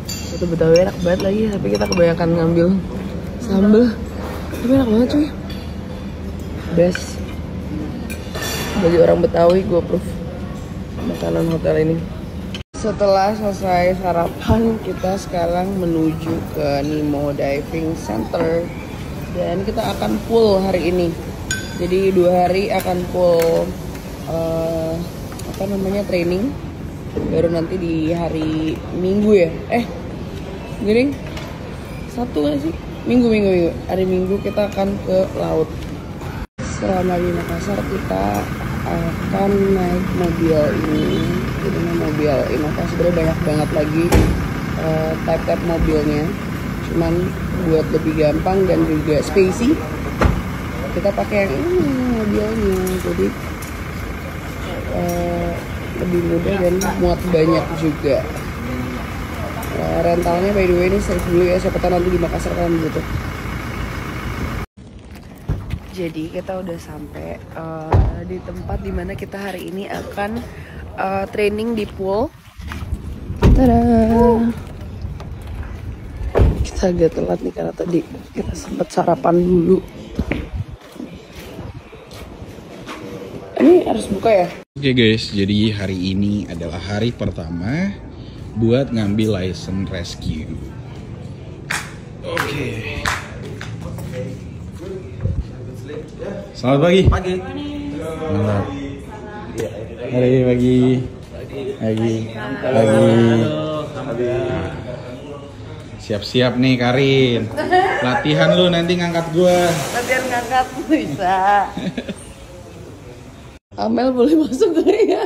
Soto Betawi enak banget lagi, tapi kita kebanyakan ngambil sambal. Tapi enak banget cuy. Best. Bagi orang Betawi, gue approve makanan hotel ini. Setelah selesai sarapan, kita sekarang menuju ke Nemo Diving Center. Dan kita akan full hari ini. Jadi 2 hari akan full training. Baru nanti di hari Minggu ya. Gini, Sabtu gak sih? Minggu. Hari Minggu kita akan ke laut. Selama di Makassar kita akan naik mobil ini. Jadi mobil Innova sebenarnya banyak banget lagi type mobilnya. Cuman buat lebih gampang dan juga spacey, kita pakai yang ini mobilnya. Jadi lebih mudah dan muat banyak juga. Rentalnya by the way ini save dulu ya, siapa tahu nanti di Makassar kan butuh. Jadi kita udah sampai di tempat dimana kita hari ini akan training di pool. Tada! Kita agak telat nih karena tadi kita sempat sarapan dulu. Ini harus buka ya? Oke guys, jadi hari ini adalah hari pertama buat ngambil license rescue. Oke. Selamat pagi. Selamat. Pagi. Siap-siap nih Karin. Latihan lu nanti ngangkat gua. Latihan ngangkat bisa. Amel boleh masuk gak ya?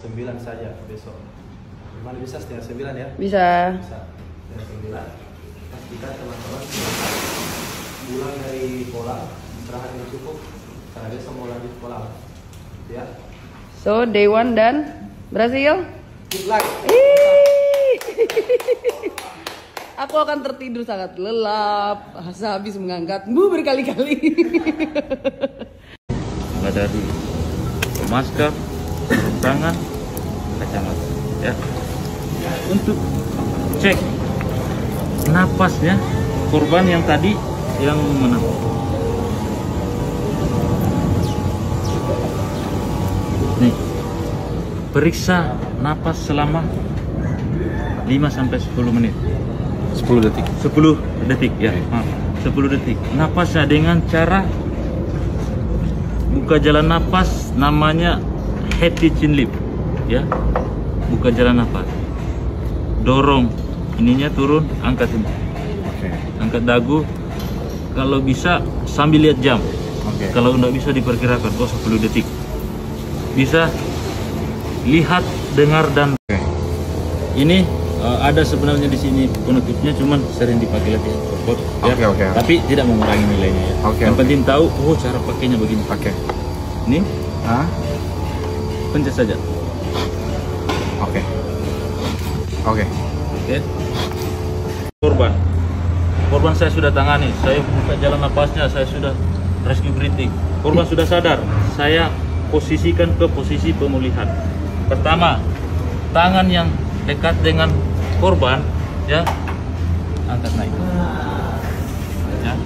9 saja besok. Gimana bisa setengah 9 ya? Bisa. Setengah 9. Pastikan teman-teman pulang dari kolam, istirahat yang cukup. Karena besok mau lanjut kolam. Ya. So day 1 dan berhasil? Good luck. Aku akan tertidur sangat lelap habis mengangkatmu berkali-kali. Mulai dari masker, sarung tangan, kacamata, ya. Untuk cek napasnya korban yang tadi yang menang. Nih, periksa napas selama 5-10 menit. 10 detik. 10 detik ya. 10 detik. Napasnya dengan cara buka jalan napas, namanya head to chin lip, ya. Buka jalan napas. Dorong ininya turun, angkat ini. Oke. Angkat dagu. Kalau bisa sambil lihat jam. Oke. Kalau nggak bisa diperkirakan, 10 detik. Bisa lihat, dengar dan ini ada sebenarnya di sini penutupnya, cuman sering dipakai latihan sport, ya. Oke. Tapi tidak mengurangi nilainya ya. Yang penting tahu, cara pakainya begini. Oke. Ini, pencet saja. Oke. Oke. Korban saya sudah tangani. Saya buka jalan napasnya, saya sudah rescue breathing. Korban sudah sadar. Saya posisikan ke posisi pemulihan. Pertama, tangan yang dekat dengan korban, ya, angkat naik, ya.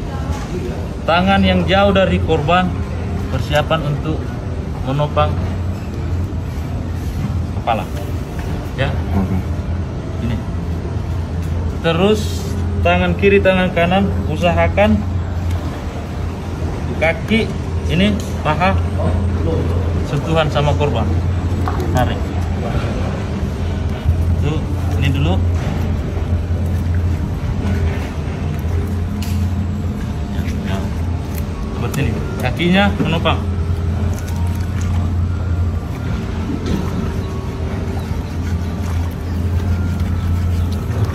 Tangan yang jauh dari korban persiapan untuk menopang kepala, ya. Ini. Terus tangan kiri, tangan kanan usahakan kaki ini paha sentuhan sama korban, tarik. Tuh, ini dulu. Ya. Seperti ini. Kakinya menopang.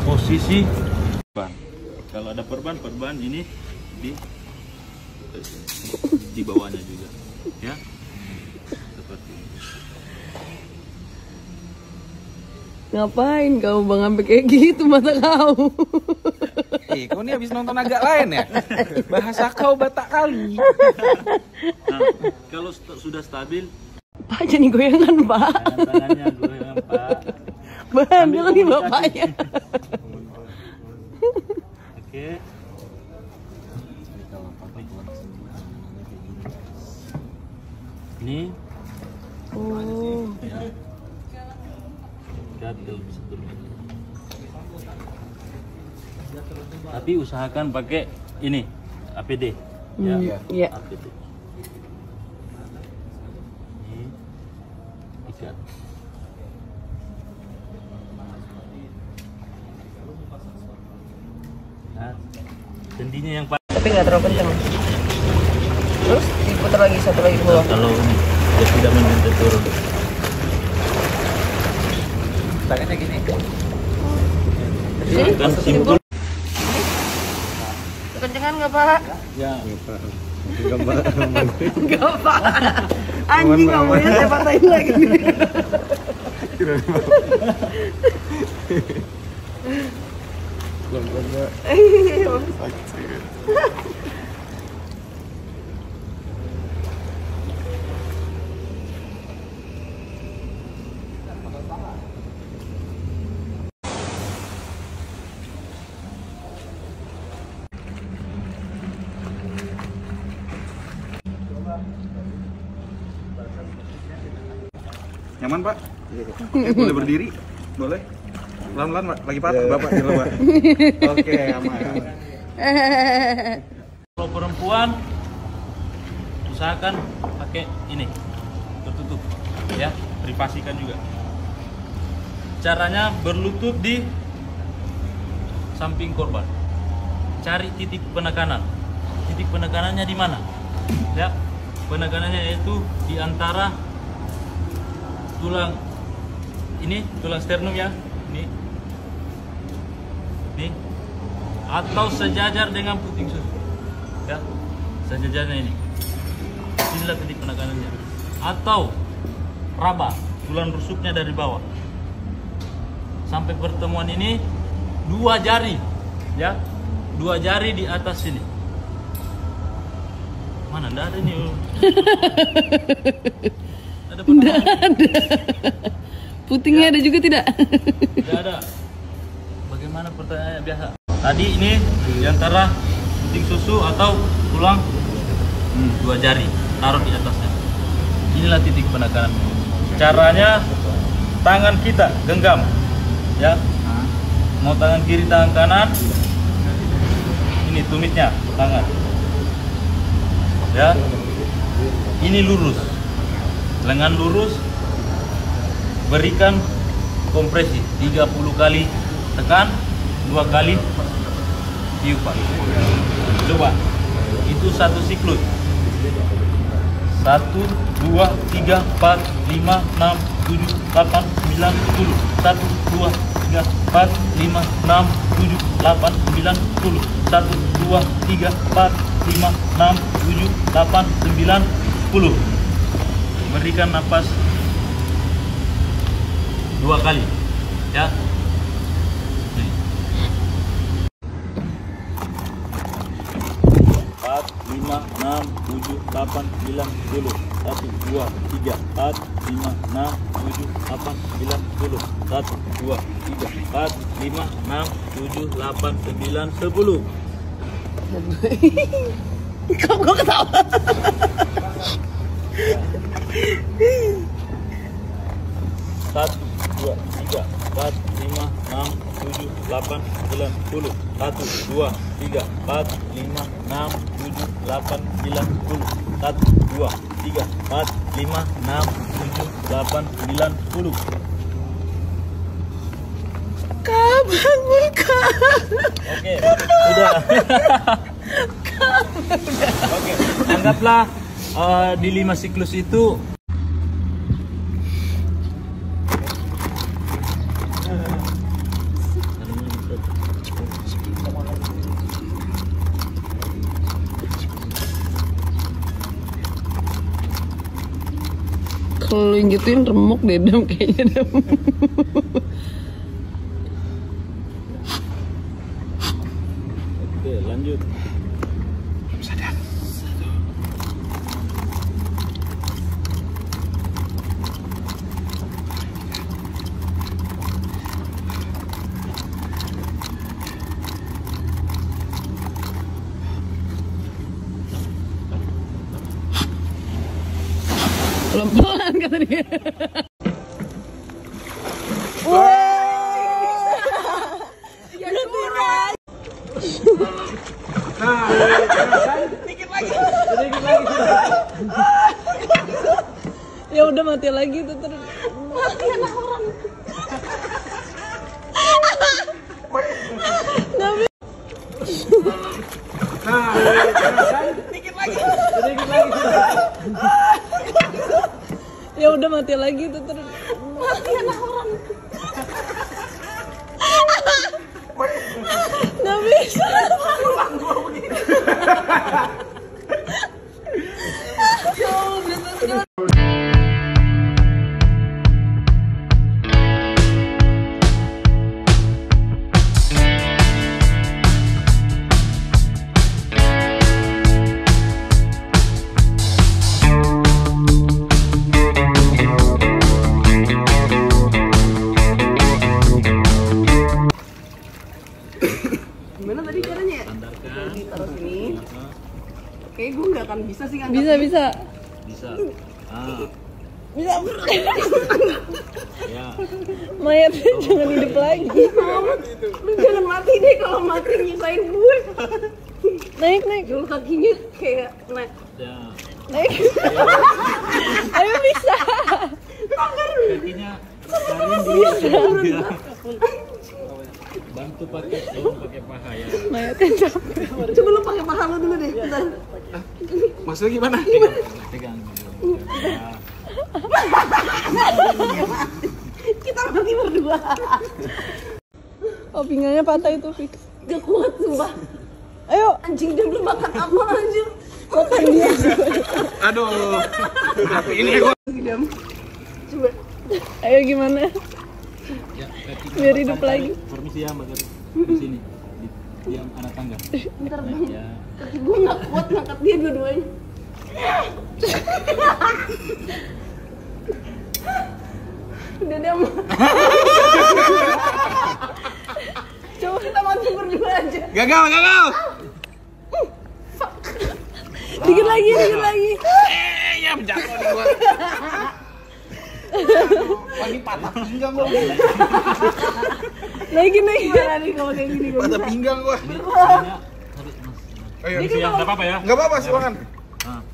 Posisi perban. Kalau ada perban ini di bawahnya juga, ya. Seperti ini. Ngapain kamu bang sampai kayak gitu mata kau? Kau ini habis nonton agak lain ya? Bahasa kau Batak kali. Nah, kalau sudah stabil, Pak jadi goyangan pak. tangannya goyang Ambil nih bapaknya. Oke. Ini Oh. gatel satu lagi. Tapi usahakan pakai ini APD. Ya. Iya. APD. Ini ikat. Nah, sendinya yang paling. Tapi nggak terlalu kencang. Terus diputar lagi satu lagi ke bawah. Kalau ini dia tidak menyentuh turun. Tangannya gini. Jadi Kan simpul. kekencangan nggak Pak? Ya. Nggak Pak. Anjing ngomongnya saya patahin lagi. Nyaman Pak? Oke, boleh berdiri? Boleh? Pelan-pelan Pak, lagi patah Bapak di Pak. Oke, aman. Kalau perempuan usahakan pakai ini tertutup ya, privasikan juga. Caranya berlutut di samping korban. Cari titik penekanan. Titik penekanannya di mana? Ya, penekanannya yaitu di antara tulang ini, tulang sternum ya, ini, atau sejajar dengan puting susu, ya, sejajarnya ini. Inilah titik penekanannya. Atau raba, tulang rusuknya dari bawah sampai pertemuan ini, 2 jari, ya, 2 jari di atas sini. Mana? Nggak ada nih. Nggak ada. Putingnya ada juga tidak? Tidak ada. Bagaimana pertanyaannya biasa? Tadi ini diantara puting susu atau tulang 2 jari taruh di atasnya. Inilah titik penekanan. Caranya tangan kita genggam, ya. Mau tangan kiri, tangan kanan. Ini tumitnya tangan, ya. Ini lurus, lengan lurus. Berikan kompresi 30 kali tekan, 2 kali tiupan. Coba, itu satu siklus. 1, 2, 3, 4, 5, 6, 7, 8, 9, 10. 1, 2, 3, 4, 5, 6, 7, 8, 9, 10. 1, 2, 3, 4, 5, 6, 7, 8, 9, 10. Berikan napas 2 kali, ya. Nih. 4, 5, 6, 7, 8, 9, 10. 1, 2, 3, 4, 5, 6, 7, 8, 9, 10. 1, 2, 3, 4, 5, 6, 7, 8, 9, 10. Kok gue ketawa? 1, 2, 3, 4, 5, 6, 7, 8, 9, 10. 1, 2, 3, 4, 5, 6, 7, 8, 9, 10. 1, 2, 3, 4, 5, 6, 7, 8, 9, 10. Kak, bangun Kak. Oke, sudah. Oke, anggaplah di 5 siklus itu kalau yang gituin remuk deh Dam kayaknya Dam. oke, lanjut. tadi. Ya udah mati lagi tuh terus. Mati anak orang. Nggak bisa. Dikit lagi. Ya udah mati lagi tuh terus. Mati anak orang. Nggak bisa. Gimana tadi caranya? Ditaruh sini. Kayaknya gue nggak akan bisa sih ngangkat. Bisa. Bisa. Ya. Mayatnya jangan hidup lagi. Lu jangan mati deh, kalau mati nyisain gue. Naik. Dulu kakinya kayak naik. Ya. Naik. Ayo bisa. Kakinya tarik dulu. Bantu pakai paha ya. Mayatnya capek. Coba lu pakai paha lu dulu deh. Bentar. Maksudnya gimana? Pegang. Kita mati berdua. Oh, pinggangnya patah itu, Fix. Gak kuat sumpah. Ayo, anjing dia belum makan apa anjir. Makan dia. Aduh. Tapi ini gua. Coba. Ayo gimana? Ya, Biar hidup lagi. Permisi ya, Mbak Garu. Di sini. Di anak tangga. Bentar bang. Ya. Kaki gue gak kuat ngangkat dia dua-duanya. Udah dia mau. Coba kita mati berdua aja. Gagal. Dikit lagi. Ya jatuh nih gua. Lagi patah pinggang gua. Naikin. Gimana nih kalau kayak gini? Patah pinggang gua. Ayo. Permisi ya, enggak apa-apa ya. Enggak apa-apa, silakan.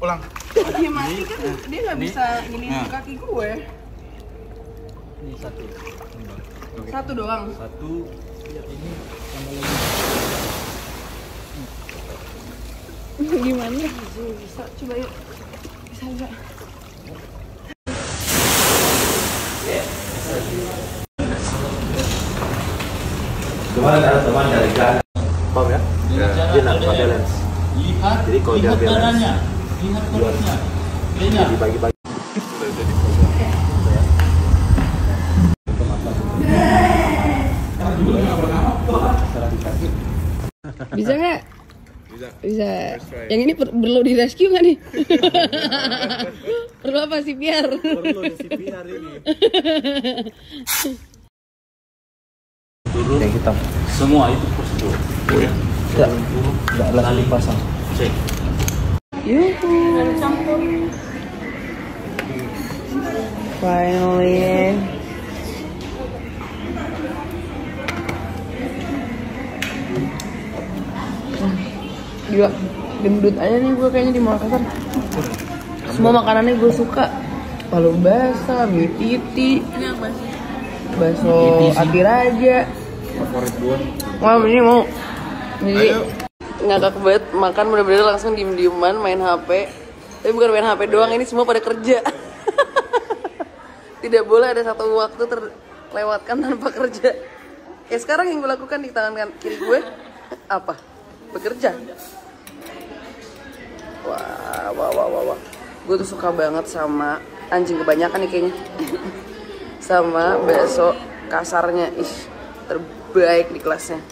Pulang. Dia mati kan, dia nggak bisa gini kaki gue. Ini satu. Satu doang. Satu. Lihat ini tambah lagi. Gimana? Bisa, coba yuk. Bisa. Teman-teman dari Ghana. Paham ya? Dia nak balance. Jadi kalau dia balance, lihat perutnya. dibagi-bagi. Bisa nggak? Bisa. Yang ini perlu di rescue nggak nih? Perlu apa CPR? Perlu di CPR ini. Turun. Yang hitam. Semua itu prosedur. Enggak langsung dipasang. Cek. Yuhu. Finally. Gila, gendut aja nih gue kayaknya di Makassar. Semua makanannya gue suka. Palu basah, mie titi. Ini apa sih? Bakso Ati Raja. Favorit gua. Wah, ini mau. Jadi ngakak banget makan bener-bener langsung diem-dieman main HP. Tapi bukan main HP doang, ini semua pada kerja. Tidak boleh ada satu waktu terlewatkan tanpa kerja. Sekarang yang gue lakukan di tangan kiri gue apa? Bekerja. Wah. Gue tuh suka banget sama anjing, kebanyakan nih kayaknya. Sama bakso kasarnya, terbaik di kelasnya.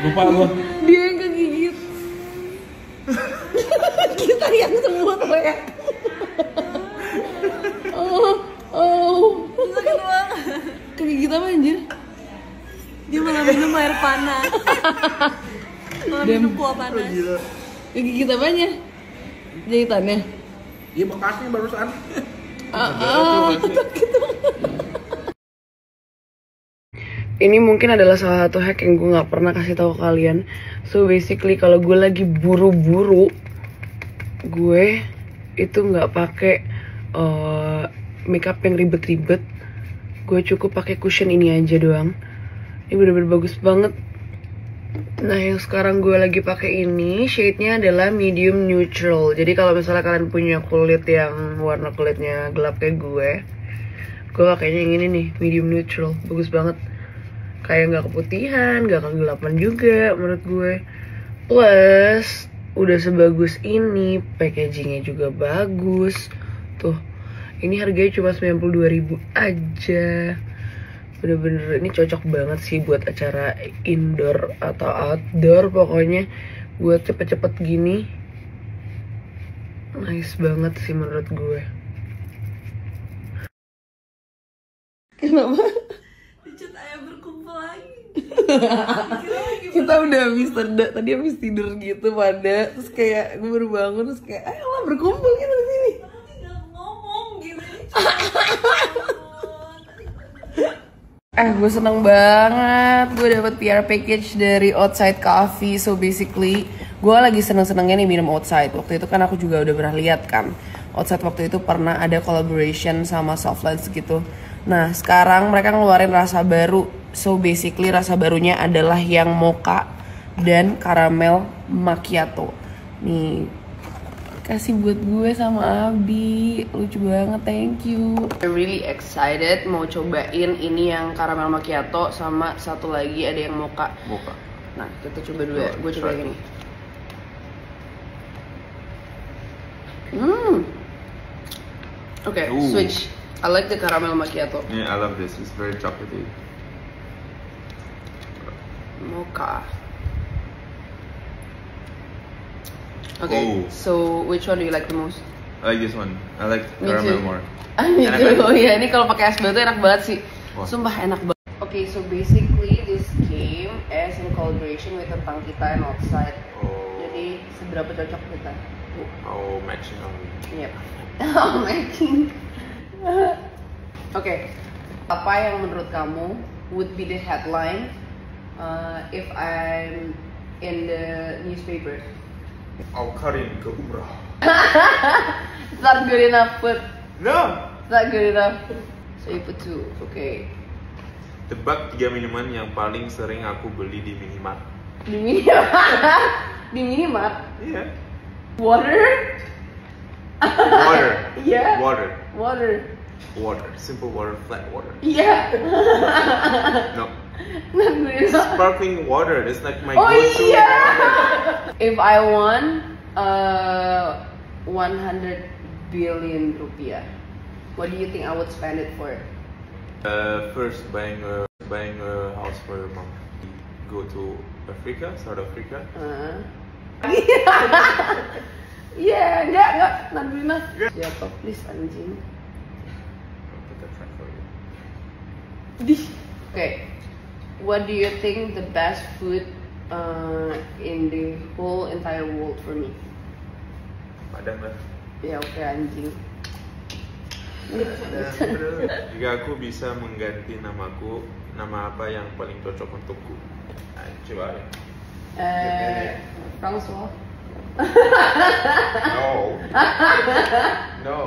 Lupa gua. Dia yang kegigit. Kita yang semua tuh ya. Oh. Sakit banget. Kegigit apa anjir? Dia malah minum air panas. Malah minum kuah panas. Gila. Kegigit apanya? Jahitannya? Iya bekasnya barusan. Ini mungkin adalah salah satu hack yang gue nggak pernah kasih tahu kalian. So basically kalau gue lagi buru-buru, gue itu nggak pakai makeup yang ribet-ribet. Gue cukup pakai cushion ini aja doang. Ini bener-bener bagus banget. Nah yang sekarang gue lagi pakai ini shade-nya adalah medium neutral. Jadi kalau misalnya kalian punya kulit yang warna kulitnya gelap kayak gue pakainya yang ini nih, medium neutral. Bagus banget. Kayak nggak keputihan, nggak kegelapan juga menurut gue. Plus udah sebagus ini, packagingnya juga bagus. Tuh, ini harganya cuma 92.000 aja. Bener-bener ini cocok banget sih buat acara indoor atau outdoor, pokoknya buat cepet-cepet gini. Nice banget sih menurut gue. Kenapa? Dicat ayam berkumpul lagi. Kita udah habis tadi habis tidur gitu pada, terus kayak gue baru bangun terus kayak ayolah berkumpul gitu di sini. Tinggal ngomong gitu. Gue seneng banget gue dapet PR package dari Outside Coffee. So basically gue lagi seneng-senengnya nih minum Outside. Waktu itu kan aku juga udah pernah lihat kan Outside waktu itu pernah ada collaboration sama Softlands gitu. Nah sekarang mereka ngeluarin rasa baru. So basically rasa barunya adalah yang mocha dan caramel macchiato. Nih kasih buat gue sama Abi, lucu banget, thank you. I'm really excited mau cobain ini yang caramel macchiato sama satu lagi ada yang mocha. Nah kita coba dulu ya, gue coba yang ini. Okay, switch. I like the caramel macchiato. Yeah, I love this. It's very chocolatey. Mocha. Okay, Ooh. so which one do you like the most? I like this one. I like Me caramel too. more. Me Enak too. kan? Oh iya, ini kalau pakai es batu enak banget sih. Wah. Sumpah enak banget. Okay, so basically this came as in collaboration with tentang kita and Outside. Oh, Jadi seberapa cocok kita? oh matching only. Yep. Oh, matching. Okay, apa yang menurut kamu would be the headline if I'm in the newspaper? Karin ke umrah. It's not good enough, but No. it's not good enough. So you put 2, okay. Tebak 3 minuman yang paling sering aku beli di minimart. Di minimart? Di minimart? Iya. Water? Water. Yeah. Water. Water. Water. Simple water. Flat water. Yeah. No. Not good enough. Sparkling water. That's like my Oh go-to iya. water. If I won 100 billion rupiah, what do you think I would spend it for? First buying a house for mom. Go to Africa, South Africa. Iya, enggak, not good enough. Siapa please anjing? I'll put that track for you. Okay, what do you think the best food in the whole entire world for me? Padang lah. Ya oke anjing. Jika aku bisa mengganti namaku, nama apa yang paling cocok untukku? Coba ya. François. No. No.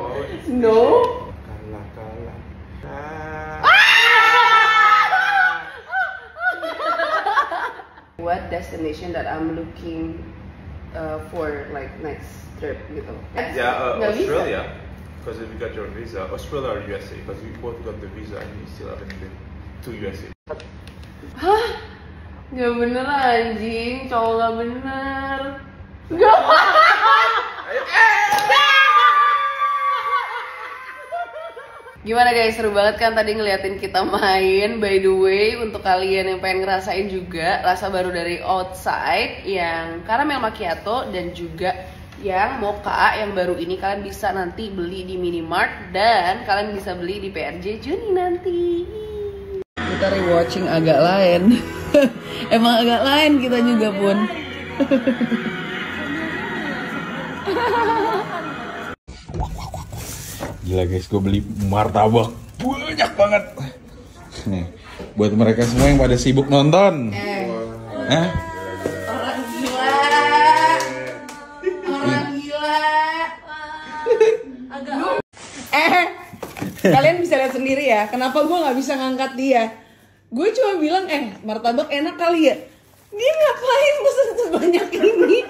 No. Kalah. What destination that I'm looking for like next trip gitu? Yeah, Nggak bisa. Australia. Because if you got your visa, Australia or USA, because we both got the visa and you still haven't been to USA. Hah? Gak bener anjing, cowok gak bener. Gak. Gimana guys, seru banget kan tadi ngeliatin kita main. By the way, untuk kalian yang pengen ngerasain juga rasa baru dari Outside yang caramel macchiato dan juga yang mocha yang baru ini, kalian bisa nanti beli di Minimart dan kalian bisa beli di PRJ Juni nanti. Kita rewatching agak lain. Emang agak lain kita juga pun. Gila guys, gue beli martabak banyak banget. Nih, buat mereka semua yang pada sibuk nonton. Hah? Orang gila. Orang gila. Kalian bisa lihat sendiri ya, kenapa gue nggak bisa ngangkat dia. Gue cuma bilang, martabak enak kali ya. Dia ngapain pesen sebanyak ini?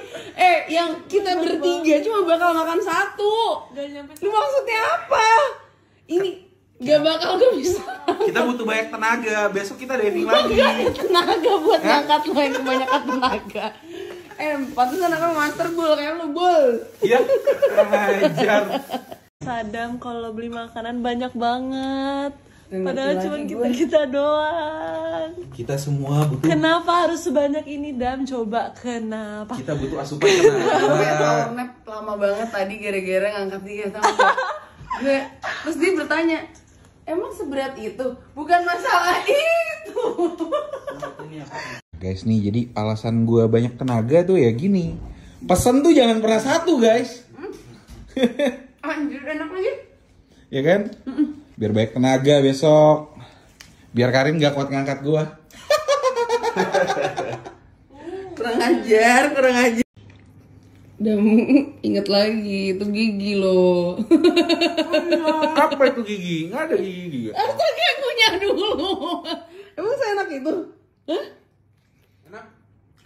Yang kita bertiga cuma bakal makan satu. Lu maksudnya apa? Ini gak bakal gue bisa. Kita butuh banyak tenaga, besok kita diving lagi. Gak ada tenaga buat ngangkat lo yang kebanyakan tenaga. Pantesan aku master bul kayak lu bul. Iya, ajar. Sadam kalau beli makanan banyak banget. Nggak Padahal ngerti cuma lagi kita doang. Kita semua butuh. Kenapa harus sebanyak ini, Dam? Coba kenapa? Kita butuh asupan tenaga. Power nap lama banget tadi gara-gara ngangkat dia sama gue. Terus dia bertanya, emang seberat itu? Bukan masalah itu. Guys nih, jadi alasan gue banyak tenaga tuh ya gini. Pesan tuh jangan pernah satu guys. Anjir enak lagi. Ya kan? Biar banyak tenaga besok. Biar Karin gak kuat ngangkat gue. kurang ajar. Dan inget lagi, itu gigi loh. Apa itu gigi? Nggak ada gigi. Astaga, akunya dulu. Emang seenak itu? Hah? Enak?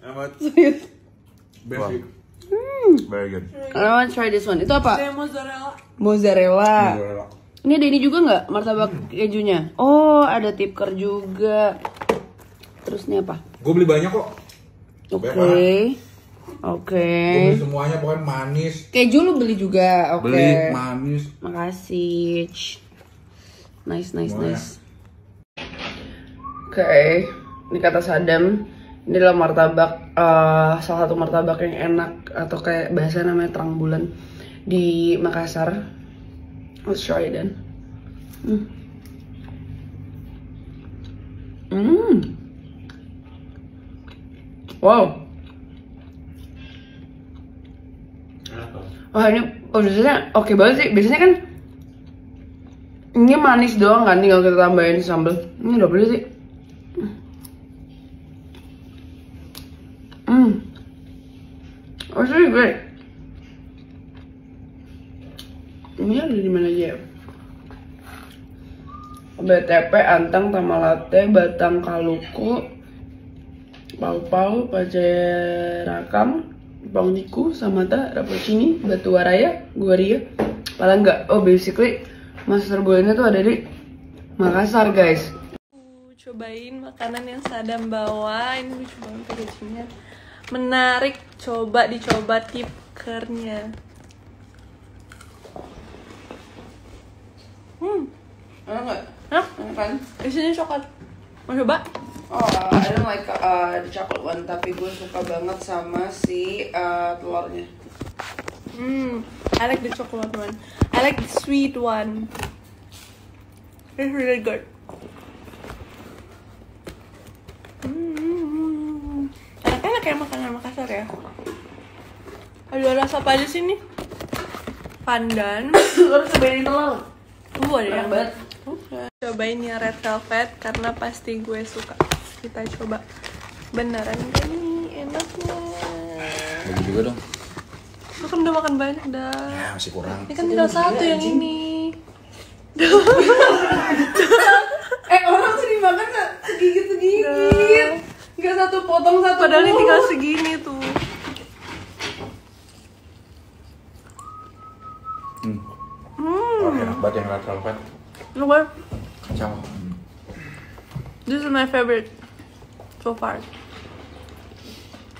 Amat. Serius? Basic. Very good. I want to try this one. Itu apa? Saya mozzarella. Mozzarella. Ini ada ini juga nggak? Martabak kejunya. Oh, ada tipker juga. Terus ini apa? Gue beli banyak kok. Oke. Gue beli semuanya pokoknya manis. Keju lu beli juga. Oke. Beli manis. Makasih. Nice. Oke. Ini kata Sadam. Ini adalah martabak, salah satu martabak yang enak atau kayak bahasa namanya terang bulan di Makassar. Let's try it then. Wow. Wah ini pedasnya oke banget sih. Biasanya kan ini manis doang kan, tinggal kita tambahin sambal. Ini udah pedes sih. It's really great. Ini ada di mana aja ya? BTP, antang, tamalate, batang kaluku, pau-pau, pacerakam, pangniku, samata, rapocini, batu waraya, guaria, paling enggak. Oh basically master bulannya tuh ada di Makassar guys. Cobain makanan yang Sadam bawa. Ini lucu banget packagingnya. Menarik, dicoba tipkernya. Enak nggak? Hah? Enak kan? Isinya coklat. Mau coba? Oh, I don't like the chocolate one, tapi gue suka banget sama si telurnya. I like the chocolate one. I like the sweet one. It's really good. Enak-enak kayak makanan Makassar ya. Ada rasa apa aja sih nih? Pandan. Lo harus cobain telur. Ada yang banget. Cobain yang red velvet karena pasti gue suka. Kita coba. Beneran gak nih enaknya? Bagi juga dong. Lu kan udah makan banyak dah. Ya masih kurang. Ini kan tinggal satu yang ini. Orang tuh dimakan segigit. Gak satu potong satu. Padahal ini tinggal segini tuh. Oke, enak banget yang red velvet. Luar. Kacau. This is my favorite so far.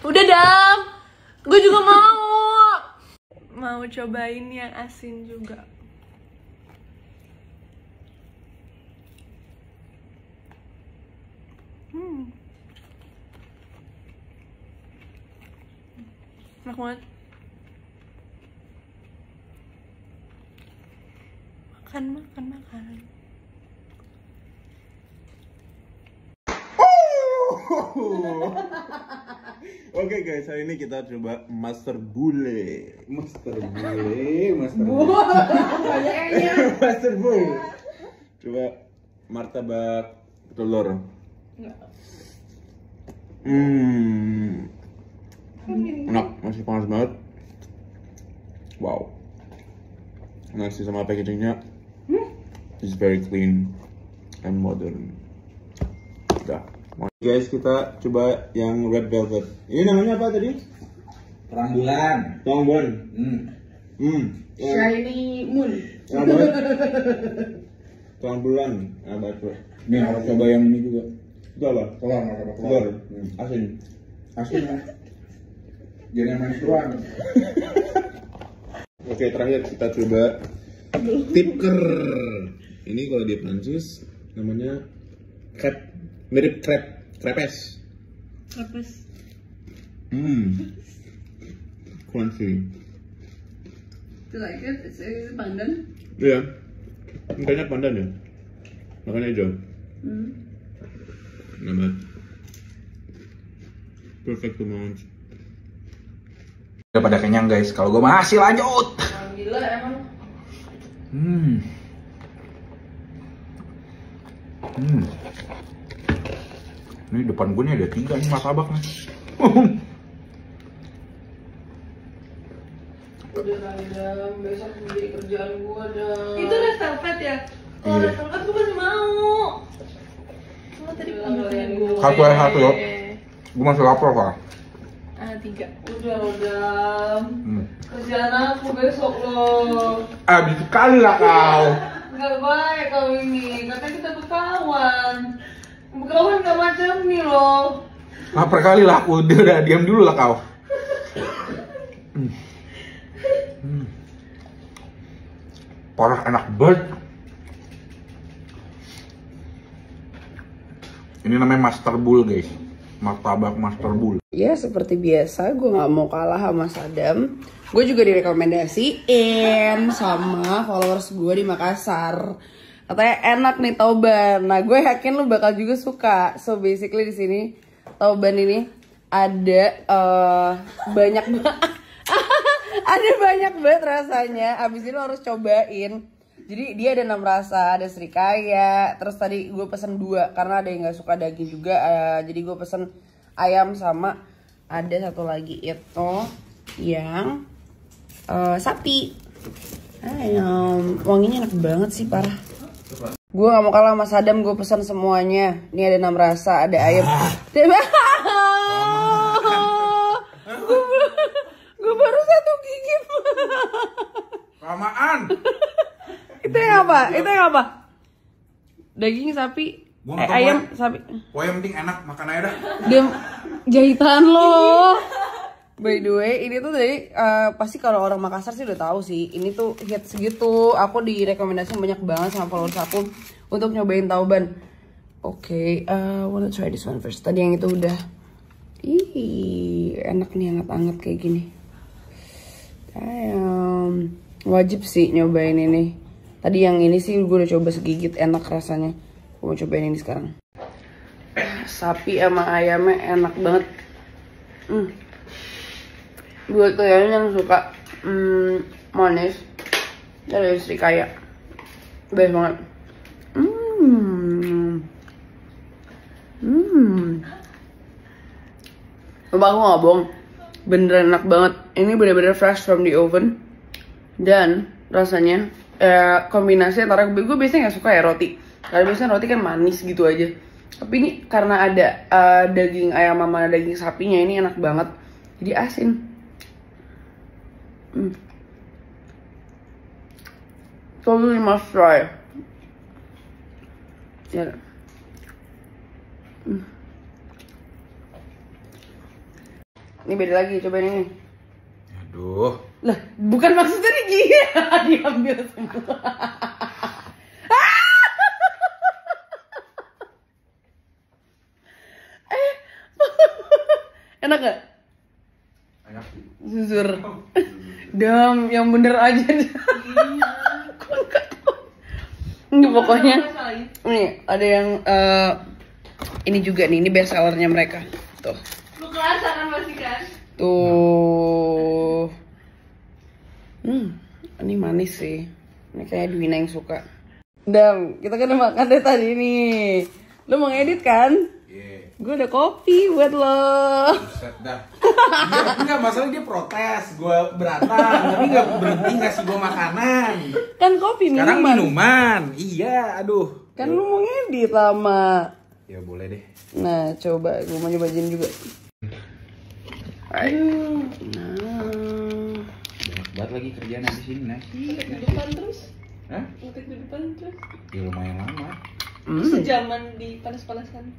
Udah Dam. Gue juga mau cobain yang asin juga. Enak banget. Makan. Oke guys, hari ini kita coba Master Bule. Master Bule. Coba martabak telur. Enak, masih panas banget. Wow. Nasi sama packagingnya is very clean and modern. Udah. Guys, kita coba yang red velvet. Ini namanya apa tadi? Terang bulan. Terang bulan. Shiny moon. Terang bulan. Nih harus coba yang ini juga. Itu apa? Telur, martabak telur. Asin. Asin ya. Jadi yang manis doang. Oke, terakhir kita coba tipker. Ini kalau di Prancis namanya crepe, mirip crepes. Crunchy. You like it? It's pandan. Iya. Kayaknya pandan ya. Makanya hijau. Enak banget. Perfect amount. Udah pada kenyang guys. Kalau gue masih lanjut. Gila emang. Ini depan gue nih ada 3 nih martabak nih. Udah besok menjadi kerjaan gua dah. Itu red velvet ya? Kalau red velvet gue masih mau. Cuma tadi pilihan gue. Satu loh. Gue masih lapar pak. 3. Udah. Kerjaan aku besok loh. Abis sekali lah kau. Gak baik kau ini. Katanya kita berkawan. Berkawan gak macam nih loh. Lapar kali lah aku. Udah diam dulu lah kau. Parah enak banget. Ini namanya Master Bull guys. Martabak Master Bull. Ya seperti biasa gue gak mau kalah sama Sadam. Gue juga direkomendasiin sama followers gue di Makassar. Katanya enak nih tauban. Nah gue yakin lu bakal juga suka. So basically di sini tauban ini ada banyak ada banyak banget rasanya. Abis ini lo harus cobain. Jadi dia ada 6 rasa, ada serikaya. Terus tadi gue pesen 2 karena ada yang gak suka daging juga. Jadi gue pesen ayam sama ada satu lagi itu yang sapi. Ayam, wanginya enak banget sih parah. Gue gak mau kalah sama Sadam, gue pesen semuanya. Ini ada 6 rasa, ada ayam. Gue baru 1 gigit. Lamaan. Itu yang apa? Daging sapi, ayam sapi. Pokoknya penting enak, makan aja dah. Dia jahitan lo. By the way, ini tuh dari pasti kalau orang Makassar sih udah tahu sih. Ini tuh hits gitu. Aku direkomendasiin banyak banget sama followers aku untuk nyobain tauban. Oke, wanna try this one first. Tadi yang itu udah. Ih, enak nih hangat-hangat kayak gini. Wajib sih nyobain ini. Tadi yang ini sih gue udah coba segigit, enak rasanya. Gue mau cobain ini sekarang. Sapi sama ayamnya enak banget. Buat kalian yang suka manis, dari serikaya, best banget. Coba aku gak bohong, beneran enak banget. Ini bener-bener fresh from the oven. Dan rasanya kombinasi antara gue biasanya nggak suka ya roti, karena biasanya roti kan manis gitu aja. Tapi ini karena ada daging ayam sama daging sapinya, ini enak banget. Jadi asin. Totally must try. Ya. Ini beda lagi, cobain ini. Aduh. Lah, bukan maksudnya nih gini. Diambil semua. Enak gak? Enak sih. Jujur. Dam, yang bener aja. Ini pokoknya. Nih, ada yang ini juga nih, ini best sellernya mereka. Tuh. Kerasa kan pasti kan? Tuh. Ini manis sih. Ini kayak Dwina yang suka. Dam, kita kan udah makan deh tadi nih. Lo mau ngedit kan? Iya. Gue ada kopi buat lo. Buset dah. Enggak, masalah dia protes. Gue berantem, tapi enggak berhenti ngasih gue makanan. Kan kopi Sekarang minuman. minuman. Iya, aduh. Kan lu mau ngedit lama. Ya boleh deh. Nah, coba gue mau nyobain juga. Ayo. Nah. Banyak banget lagi kerjaan habis ini nasi. Di depan terus. Hah? Ngeklik di depan terus. Ya lumayan lama. Sejaman di panas-panasan.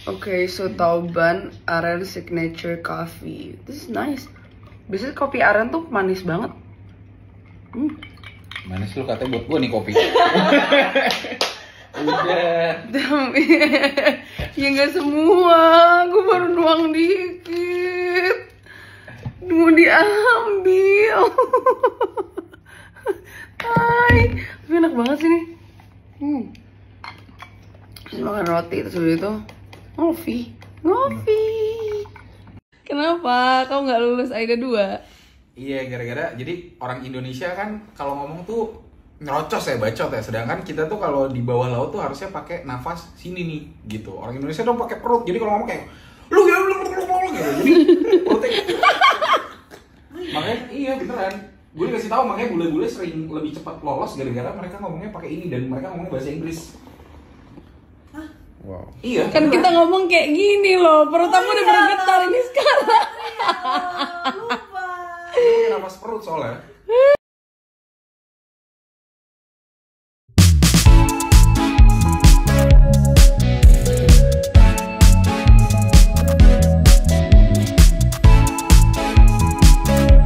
Okay, so Tauban Aren Signature Coffee. This is nice. Biasanya kopi Aren tuh manis banget. Manis lu katanya buat gue nih kopi. Udah. Ya nggak semua, gue baru nuang dikit. Mau diambil. Hai, tapi enak banget sih nih. Terus makan roti, terus udah itu ngopi. Kenapa? Kau nggak lulus AIDA 2? Iya, gara-gara jadi orang Indonesia kan kalau ngomong tuh nyerocos ya, bacot ya. Sedangkan kita tuh kalau di bawah laut tuh harusnya pakai nafas sini nih, gitu. Orang Indonesia tuh pakai perut. Jadi kalau ngomong kayak lu ya lu gitu. Jadi perutnya makanya iya beneran. Gue dikasih tahu makanya bule-bule sering lebih cepat lolos gara-gara mereka ngomongnya pakai ini dan mereka ngomongnya bahasa Inggris. Wow. Iya. Kan kita ngomong kayak gini loh, perut aku udah bergetar ini sekarang. Ini nafas perut soalnya.